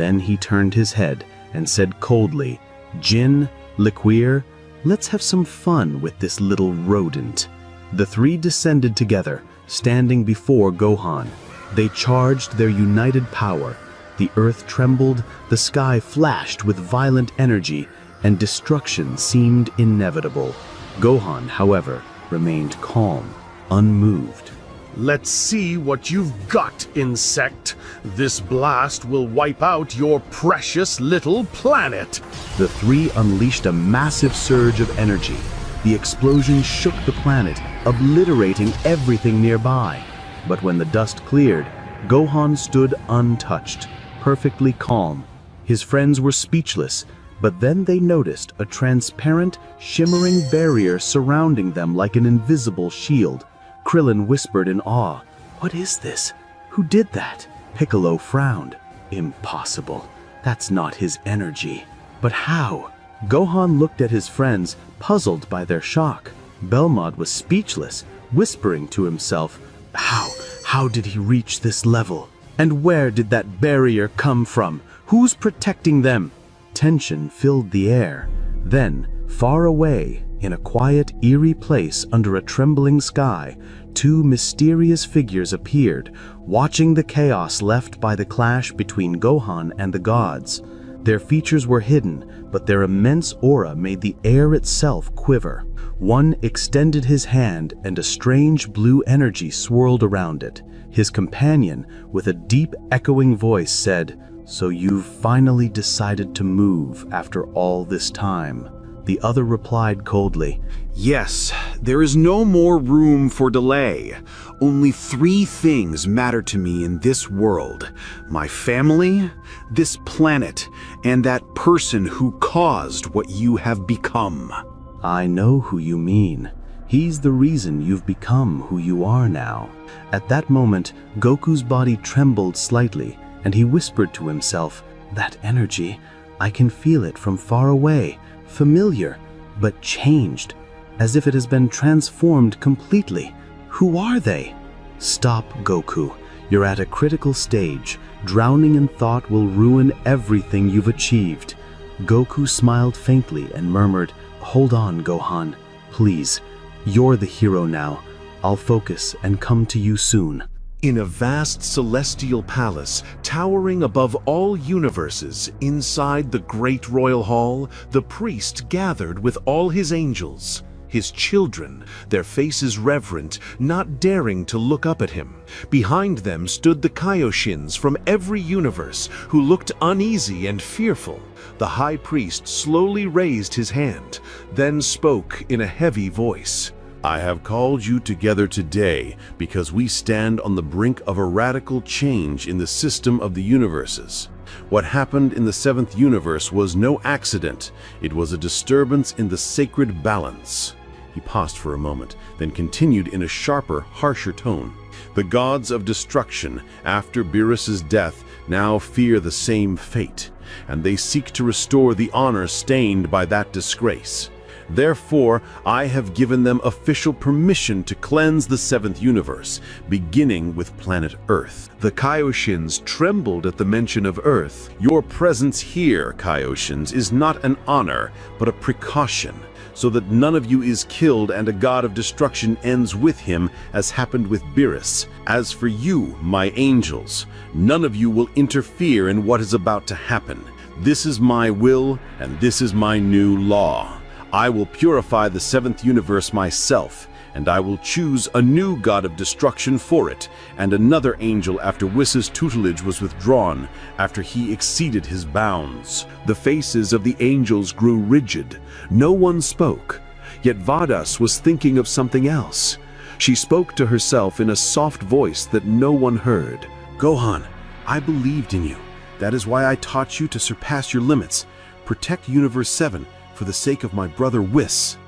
Then he turned his head and said coldly, "Jin, Liqueur, let's have some fun with this little rodent." The three descended together, standing before Gohan. They charged their united power. The earth trembled, the sky flashed with violent energy, and destruction seemed inevitable. Gohan, however, remained calm, unmoved. "Let's see what you've got, insect. This blast will wipe out your precious little planet." The three unleashed a massive surge of energy. The explosion shook the planet, obliterating everything nearby. But when the dust cleared, Gohan stood untouched, perfectly calm. His friends were speechless, but then they noticed a transparent, shimmering barrier surrounding them like an invisible shield. Krillin whispered in awe, "What is this? Who did that?" Piccolo frowned. "Impossible. That's not his energy." "But how?" Gohan looked at his friends, puzzled by their shock. Belmod was speechless, whispering to himself, How did he reach this level? And where did that barrier come from? Who's protecting them?" Tension filled the air. Then, far away, in a quiet, eerie place under a trembling sky, two mysterious figures appeared, watching the chaos left by the clash between Gohan and the gods. Their features were hidden, but their immense aura made the air itself quiver. One extended his hand, and a strange blue energy swirled around it. His companion, with a deep, echoing voice, said, "So you've finally decided to move after all this time?" The other replied coldly, "Yes, there is no more room for delay. Only three things matter to me in this world: my family, this planet, and that person who caused what you have become." "I know who you mean. He's the reason you've become who you are now." At that moment, Goku's body trembled slightly, and he whispered to himself, "That energy, I can feel it from far away. Familiar, but changed, as if it has been transformed completely. Who are they?" "Stop, Goku. You're at a critical stage. Drowning in thought will ruin everything you've achieved." Goku smiled faintly and murmured, "Hold on, Gohan. Please. You're the hero now. I'll focus and come to you soon." In a vast celestial palace, towering above all universes, inside the great royal hall, the priest gathered with all his angels, his children, their faces reverent, not daring to look up at him. Behind them stood the Kaioshins from every universe, who looked uneasy and fearful. The high priest slowly raised his hand, then spoke in a heavy voice. "I have called you together today because we stand on the brink of a radical change in the system of the universes. What happened in the seventh universe was no accident. It was a disturbance in the sacred balance." He paused for a moment, then continued in a sharper, harsher tone. "The gods of destruction, after Beerus's death, now fear the same fate, and they seek to restore the honor stained by that disgrace. Therefore, I have given them official permission to cleanse the seventh universe, beginning with planet Earth." The Kaioshins trembled at the mention of Earth. "Your presence here, Kaioshins, is not an honor, but a precaution, so that none of you is killed and a god of destruction ends with him, as happened with Beerus. As for you, my angels, none of you will interfere in what is about to happen. This is my will, and this is my new law. I will purify the seventh universe myself, and I will choose a new god of destruction for it, and another angel after Whis' tutelage was withdrawn, after he exceeded his bounds." The faces of the angels grew rigid. No one spoke. Yet Vadas was thinking of something else. She spoke to herself in a soft voice that no one heard. "Gohan, I believed in you. That is why I taught you to surpass your limits. Protect Universe 7. For the sake of my brother Whis."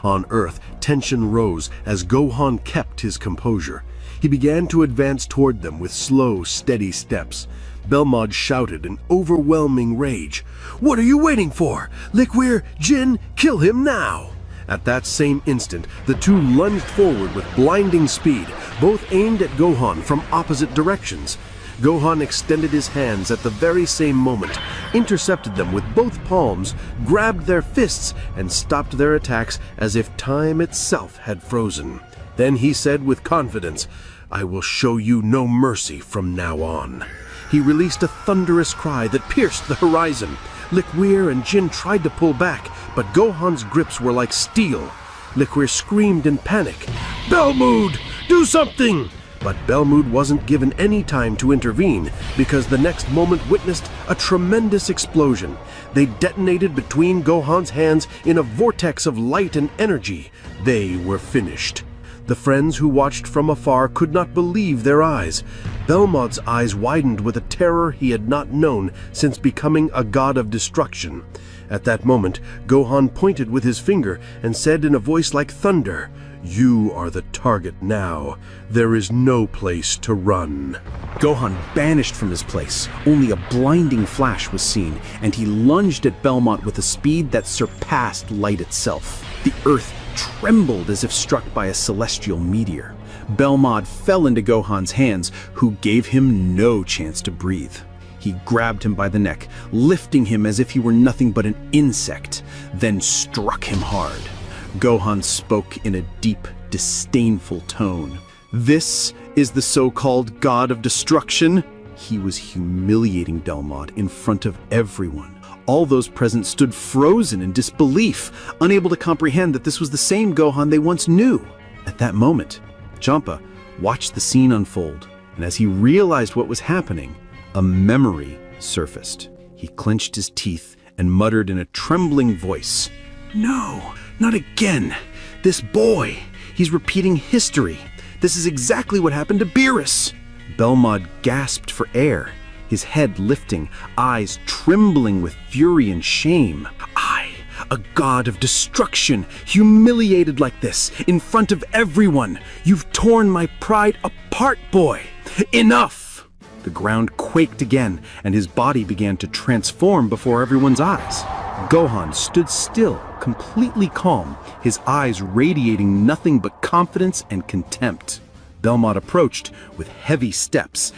On Earth, tension rose as Gohan kept his composure. He began to advance toward them with slow, steady steps. Belmod shouted in overwhelming rage, "What are you waiting for? Liqueur, Jin, kill him now!" At that same instant, the two lunged forward with blinding speed, both aimed at Gohan from opposite directions. Gohan extended his hands at the very same moment, intercepted them with both palms, grabbed their fists, and stopped their attacks as if time itself had frozen. Then he said with confidence, "I will show you no mercy from now on." He released a thunderous cry that pierced the horizon. Liquir and Jin tried to pull back, but Gohan's grips were like steel. Liquir screamed in panic, "Belmood, do something!" But Belmood wasn't given any time to intervene because the next moment witnessed a tremendous explosion. They detonated between Gohan's hands in a vortex of light and energy. They were finished. The friends who watched from afar could not believe their eyes. Belmod's eyes widened with a terror he had not known since becoming a god of destruction. At that moment, Gohan pointed with his finger and said in a voice like thunder, "You are the target now. There is no place to run." Gohan vanished from his place. Only a blinding flash was seen, and he lunged at Belmont with a speed that surpassed light itself. The earth trembled as if struck by a celestial meteor. Belmont fell into Gohan's hands, who gave him no chance to breathe. He grabbed him by the neck, lifting him as if he were nothing but an insect, then struck him hard. Gohan spoke in a deep, disdainful tone. "This is the so-called God of Destruction?" He was humiliating Belmont in front of everyone. All those present stood frozen in disbelief, unable to comprehend that this was the same Gohan they once knew. At that moment, Champa watched the scene unfold, and as he realized what was happening, a memory surfaced. He clenched his teeth and muttered in a trembling voice, "No, not again. This boy, he's repeating history. This is exactly what happened to Beerus." Belmod gasped for air, his head lifting, eyes trembling with fury and shame. "I, a god of destruction, humiliated like this, in front of everyone. You've torn my pride apart, boy. Enough!" The ground quaked again, and his body began to transform before everyone's eyes. Gohan stood still, completely calm, his eyes radiating nothing but confidence and contempt. Belmont approached with heavy steps.